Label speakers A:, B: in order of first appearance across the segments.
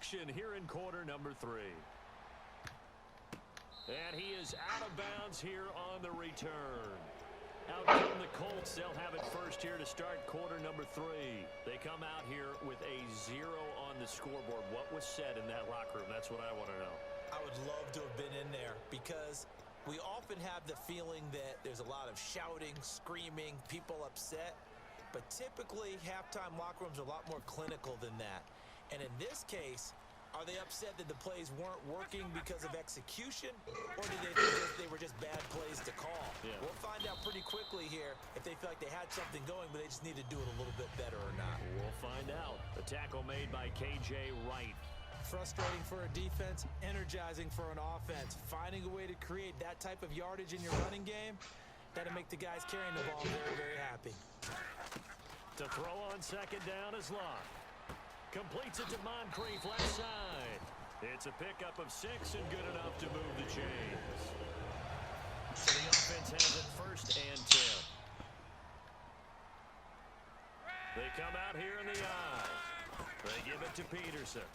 A: action here in quarter number 3. And he is out of bounds here on the return. Out come the Colts. They'll have it first here to start quarter number 3. They come out here with a 0 on the scoreboard. What was said in that locker room? That's what I want to know.
B: I would love to have been in there because we often have the feeling that there's a lot of shouting, screaming, people upset. But typically, halftime locker rooms are a lot more clinical than that. And in this case, are they upset that the plays weren't working because of execution, or did they think they were just bad plays to call?
A: Yeah.
B: We'll find out pretty quickly here if they feel like they had something going, but they just need to do it a little bit better or not.
A: We'll find out. The tackle made by K.J. Wright.
B: Frustrating for a defense, energizing for an offense. Finding a way to create that type of yardage in your running game, that'll make the guys carrying the ball very, very happy.
A: To throw on second down is Locke. Completes it to Moncrief left side. It's a pickup of 6 and good enough to move the chains. So the offense has it first and 10. They come out here in the eye. They give it to Peterson.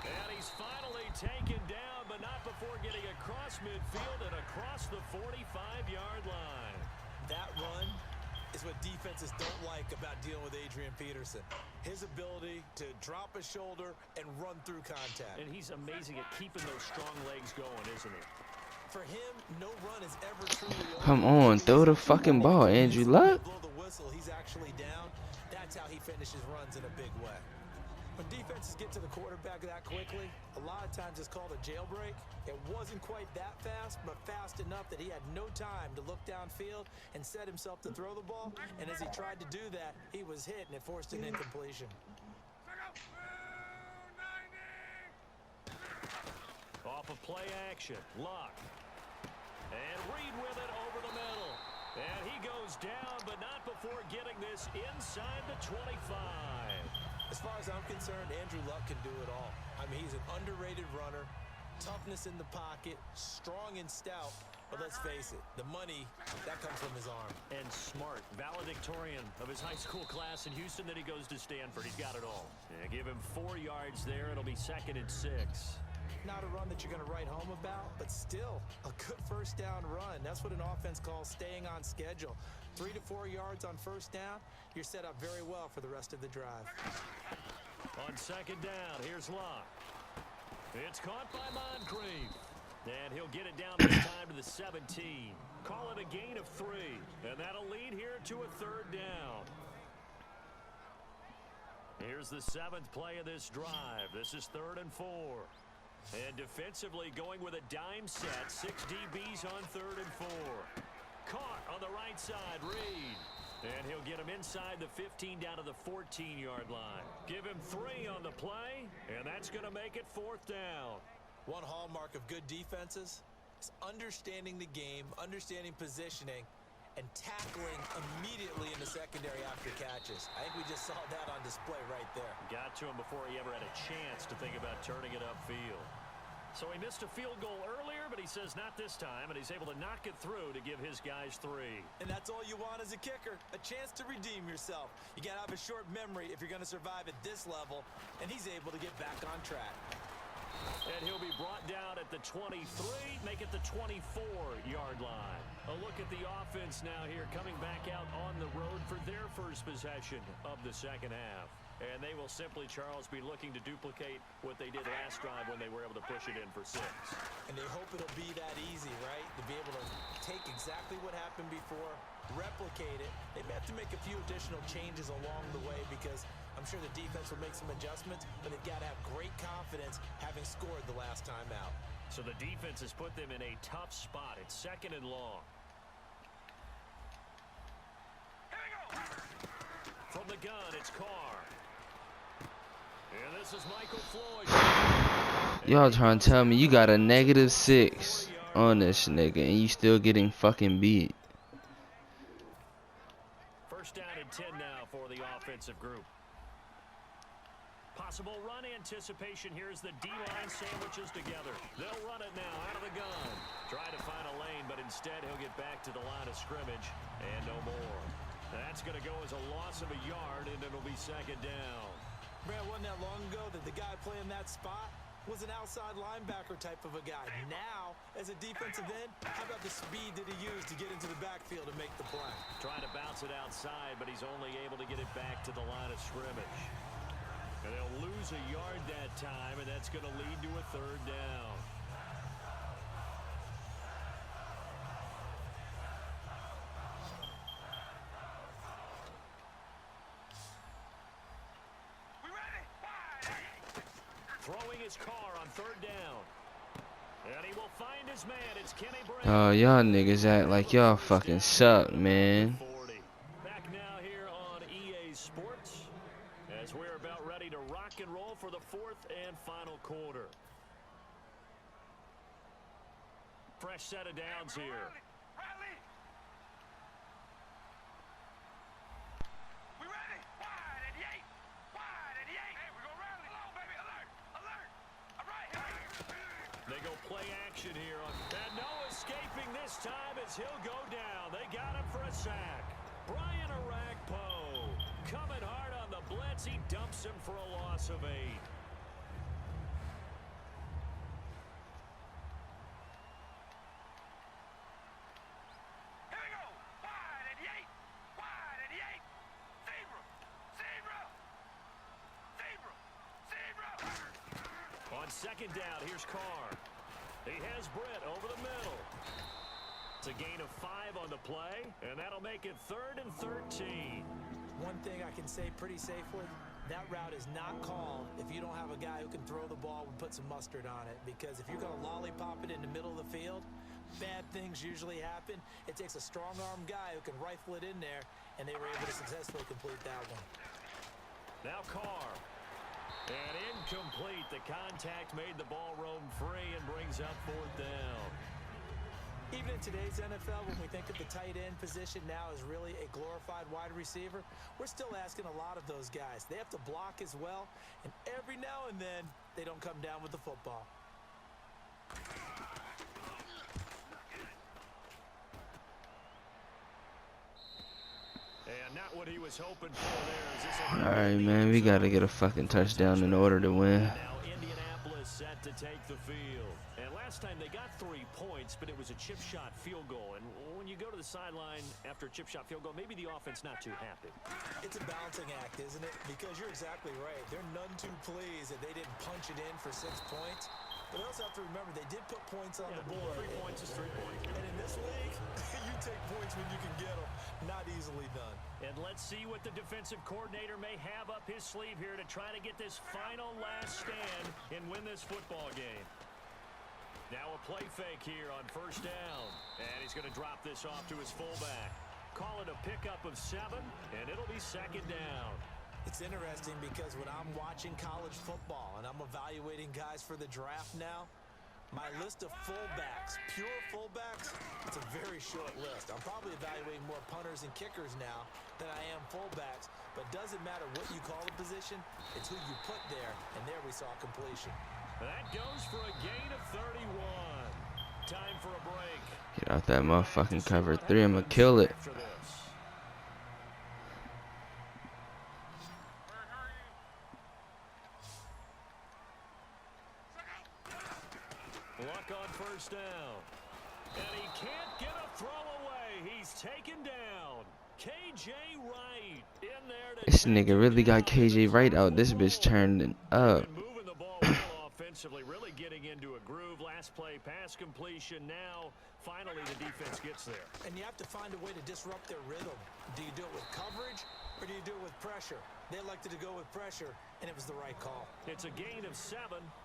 A: And he's finally taken down, but not before getting across midfield and across the 45-yard line.
B: That run is what defenses don't like about dealing with Adrian Peterson. His ability to drop a shoulder and run through contact.
A: And he's amazing at keeping those strong legs going, isn't he?
B: For him, no run is ever truly over.
C: Come on, throw the fucking ball, Andrew Luck.
B: Blow the whistle, he's actually down. That's how he finishes runs in a big way. When defenses get to the quarterback that quickly, a lot of times it's called a jailbreak. It wasn't quite that fast, but fast enough that he had no time to look downfield and set himself to throw the ball. And as he tried to do that, he was hit, and it forced an incompletion.
A: Off of play action, Luck. And Reed with it over the middle. And he goes down, but not before getting this inside the 25.
B: As far as I'm concerned, Andrew Luck can do it all. I mean, he's an underrated runner, toughness in the pocket, strong and stout. But let's face it, the money, that comes from his arm.
A: And smart, valedictorian of his high school class in Houston, then he goes to Stanford. He's got it all. Yeah, give him 4 yards there. It'll be 2nd and 6.
B: Not a run that you're going to write home about, but still a good first down run. That's what an offense calls staying on schedule. 3 to 4 yards on first down, you're set up very well for the rest of the drive.
A: On second down, here's Locke. It's caught by Moncrief. And he'll get it down this time to the 17. Call it a gain of 3. And that'll lead here to a 3rd down. Here's the 7th play of this drive. This is 3rd and 4. And defensively going with a dime set. 6 DBs on 3rd and 4. Caught on the right side, Reed. And he'll get him inside the 15 down to the 14-yard line. Give him 3 on the play, and that's going to make it 4th down.
B: One hallmark of good defenses is understanding the game, understanding positioning, and tackling immediately in the secondary after catches. I think we just saw that on display right there.
A: Got to him before he ever had a chance to think about turning it upfield. So he missed a field goal earlier, but he says not this time, and he's able to knock it through to give his guys 3.
B: And that's all you want as a kicker, a chance to redeem yourself. You got to have a short memory if you're going to survive at this level, and he's able to get back on track.
A: And he'll be brought down at the 23, make it the 24-yard line. A look at the offense now here, coming back out on the road for their first possession of the second half. And they will simply, Charles, be looking to duplicate what they did last drive when they were able to push it in for 6.
B: And they hope it'll be that easy, right? To be able to take exactly what happened before, replicate it. They may have to make a few additional changes along the way because I'm sure the defense will make some adjustments, but they've got to have great confidence having scored the last time out.
A: So the defense has put them in a tough spot. It's 2nd and long. From the gun, it's Carr. And this is Michael Floyd.
C: Y'all trying to tell me you got a -6 on this nigga and you still getting fucking beat.
A: First down and 10 now for the offensive group. Possible run anticipation. Here's the D-line sandwiches together. They'll run it now out of the gun. Try to find a lane, but instead he'll get back to the line of scrimmage and no more. That's going to go as a loss of a yard, and it'll be 2nd down.
B: Brad, what wasn't that long ago that the guy playing that spot was an outside linebacker type of a guy. Now, as a defensive end, how about the speed that he used to get into the backfield and make the play?
A: Trying to bounce it outside, but he's only able to get it back to the line of scrimmage. And they'll lose a yard that time, and that's going to lead to a third down. Throwing his car on third down. And he will find his man. It's Kenny Brady.
C: Oh, y'all niggas act like y'all fucking suck, man.
A: Back now here on EA Sports as we're about ready to rock and roll for the fourth and final quarter. Fresh set of downs here. They go play action here. And no escaping this time as he'll go down. They got him for a sack. Brian Arakpo coming hard on the blitz. He dumps him for a loss of 8. On second down, here's Carr. He has Britt over the middle. It's a gain of 5 on the play, and that'll make it 3rd and 13.
B: One thing I can say pretty safely, that route is not called if you don't have a guy who can throw the ball and put some mustard on it. Because if you're going to lollipop it in the middle of the field, bad things usually happen. It takes a strong-arm guy who can rifle it in there, and they were able to successfully complete that one.
A: Now Carr. And incomplete. The contact made the ball roam free and brings up 4th down.
B: Even in today's NFL, when we think of the tight end position now as really a glorified wide receiver, we're still asking a lot of those guys. They have to block as well, and every now and then, they don't come down with the football.
A: And not what he was hoping for there.
C: Alright, man, we gotta get a fucking touchdown in order to win.
A: Now Indianapolis set to take the field. And last time they got 3 points, but it was a chip shot field goal. And when you go to the sideline after a chip shot field goal, maybe the offense not too happy.
B: It's a balancing act, isn't it? Because you're exactly right. They're none too pleased that they didn't punch it in for 6 points. But they also have to remember they did put points on the board.
A: 3 points is 3 points.
B: And in this league, you take points when you can get them. Not easily done.
A: And let's see what the defensive coordinator may have up his sleeve here to try to get this final last stand and win this football game. Now a play fake here on 1st down. And he's going to drop this off to his fullback. Call it a pickup of 7, and it'll be 2nd down.
B: It's interesting because when I'm watching college football and I'm evaluating guys for the draft now, my list of fullbacks, pure fullbacks, it's a very short list. I'm probably evaluating more punters and kickers now than I am fullbacks, but it doesn't matter what you call the position, it's who you put there, and there we saw completion.
A: That goes for a gain of 31. Time for a break.
C: Get out that motherfucking cover 3, I'm gonna kill it.
A: Luck on 1st down. And he can't get a throw away. He's taken down. KJ Wright in there.
C: This nigga really got KJ Wright out. This bitch turned up.
A: Moving the ball well offensively, really getting into a groove. Last play, pass completion. Now, finally, the defense gets there.
B: And you have to find a way to disrupt their rhythm. Do you do it with coverage or do you do it with pressure? They elected to go with pressure, and it was the right call.
A: It's a gain of 7,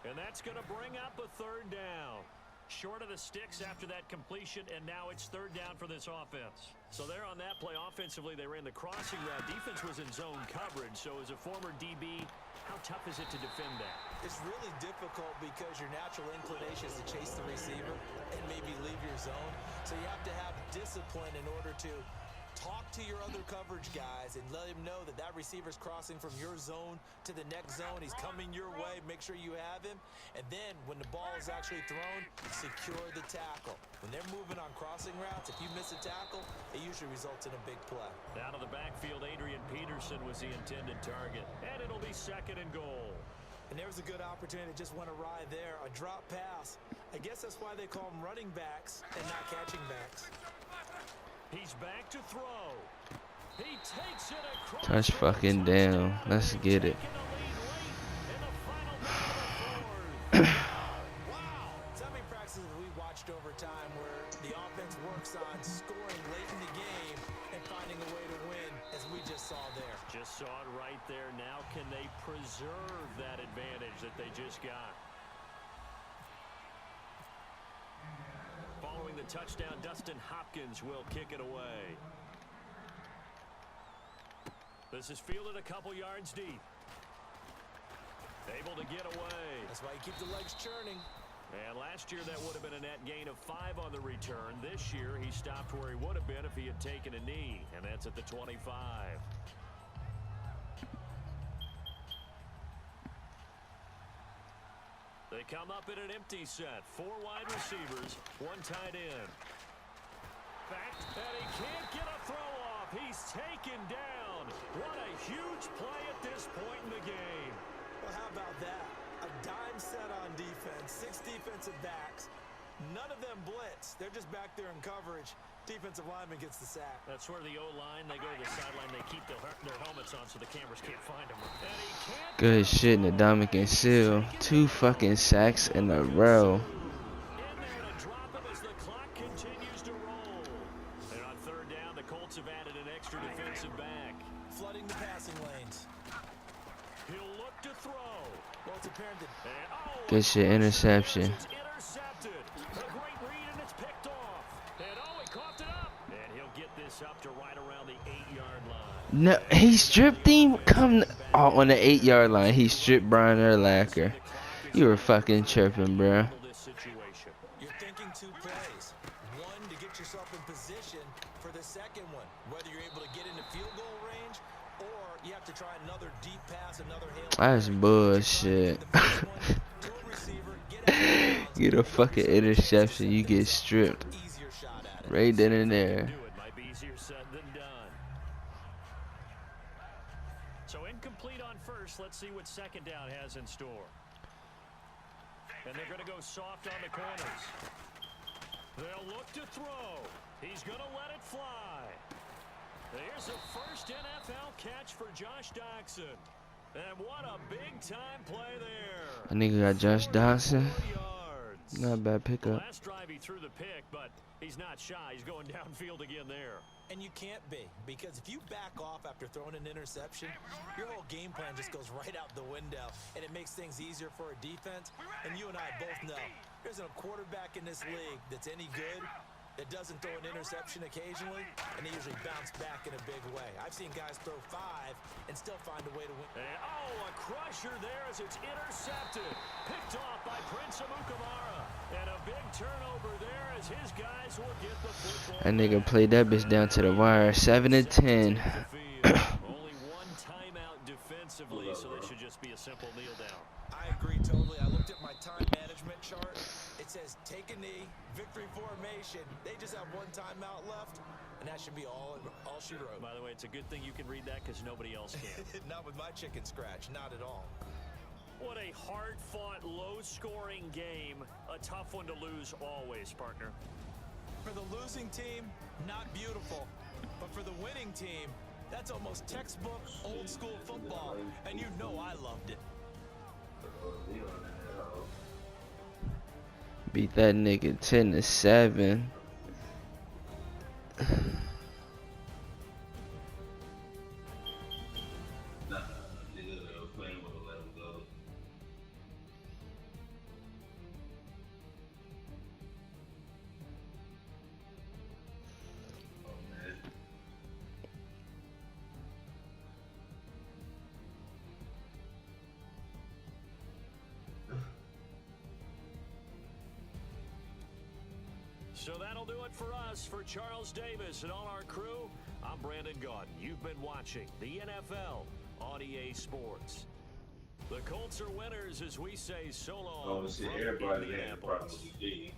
A: and that's going to bring up a 3rd down. Short of the sticks after that completion, and now it's 3rd down for this offense. So there on that play, offensively, they ran the crossing route. Defense was in zone coverage, so as a former DB, how tough is it to defend that?
B: It's really difficult because your natural inclination is to chase the receiver and maybe leave your zone. So you have to have discipline in order to talk to your other coverage guys and let him know that that receiver's crossing from your zone to the next zone. He's coming your way. Make sure you have him. And then when the ball is actually thrown, secure the tackle. When they're moving on crossing routes, if you miss a tackle, it usually results in a big play.
A: Out of the backfield, Adrian Peterson was the intended target. And it'll be 2nd and goal.
B: And there was a good opportunity that just went awry there. A drop pass. I guess that's why they call them running backs and not catching backs.
A: He's back to throw. He takes it across.
C: Touch fucking down. Let's get it.
B: Wow. So many practices we watched over time where the offense works on scoring late in the game and finding a way to win, as we just saw there.
A: Just saw it right there. Now can they preserve that advantage that they just got? Following the touchdown, Dustin Hopkins will kick it away. This is fielded a couple yards deep. Able to get away.
B: That's why you keep the legs churning.
A: And last year that would have been a net gain of 5 on the return. This year he stopped where he would have been if he had taken a knee, and that's at the 25. They come up in an empty set. 4 wide receivers, 1 tight end. Back, and he can't get a throw off. He's taken down. What a huge play at this point in the game.
B: Well, how about that? A dime set on defense, 6 defensive backs. None of them blitz. They're just back there in coverage. Defensive lineman gets the sack.
A: That's where the O-line, they go to the sideline, they keep their helmets on so the cameras can't find them. And he can't.
C: Good shit, Ndamukong Suh. 2 fucking sacks in a row.
A: In there to drop him as the clock continues to roll. And on 3rd down, the Colts have added an extra defensive back.
B: Flooding the passing lanes.
A: He'll look to throw.
B: Well, it's apparent that
C: Good shit, interception.
A: It's intercepted. A great read, and it's picked off. And he coughed it up. And he'll get this up to right around the 8-yard line.
C: No, he stripped him. On the 8-yard line. He stripped Brian Urlacher. You were fucking chirping, bro.
B: you're thinking 2 plays. One, to get yourself in position for the second one. Whether you're able to get into field goal range or you have to try another deep pass, another hail.
C: That's bullshit. Get a fucking interception, you get stripped. Right then and there.
A: It might be easier said than done. So incomplete on first. Let's see what 2nd down has in store. And they're going to go soft on the corners. They'll look to throw. He's going to let it fly. Here's a first NFL catch for Josh Doxson. And what a big-time play there.
C: A nigga got Josh Dawson.
A: 4 yards.
C: Not a bad pickup.
A: Last drive he threw the pick, but he's not shy. He's going downfield again there.
B: And you can't be, because if you back off after throwing an interception, your whole game plan just goes right out the window, and it makes things easier for a defense. And you and I both know there's a quarterback in this league that's any good that doesn't throw an interception occasionally, and they usually bounce back in a big way. I've seen guys throw 5 and still find a way to win.
A: And, a crusher there as it's intercepted. Picked off by Prince Amukamara. And a big turnover there as his guys will get the football.
C: That nigga played that bitch down to the wire. 7-10.
A: Only 1 timeout defensively, so that should just be a simple kneel down.
B: I agree totally. I looked at my time management chart. It says take a knee, victory formation. They just have 1 timeout left, and that should be all she wrote.
A: By the way, it's a good thing you can read that because nobody else can.
B: Not with my chicken scratch, not at all.
A: What a hard-fought, low-scoring game. A tough one to lose always, partner.
B: For the losing team, not beautiful. But for the winning team, that's almost textbook old-school football. And you know I loved it.
C: Beat that nigga 10-7.
A: So that'll do it for us. For Charles Davis and all our crew, I'm Brandon Gaudin. You've been watching the NFL on EA Sports. The Colts are winners as we say so long
D: See,
A: from
D: everybody had a problem
A: Indianapolis.
D: with the D.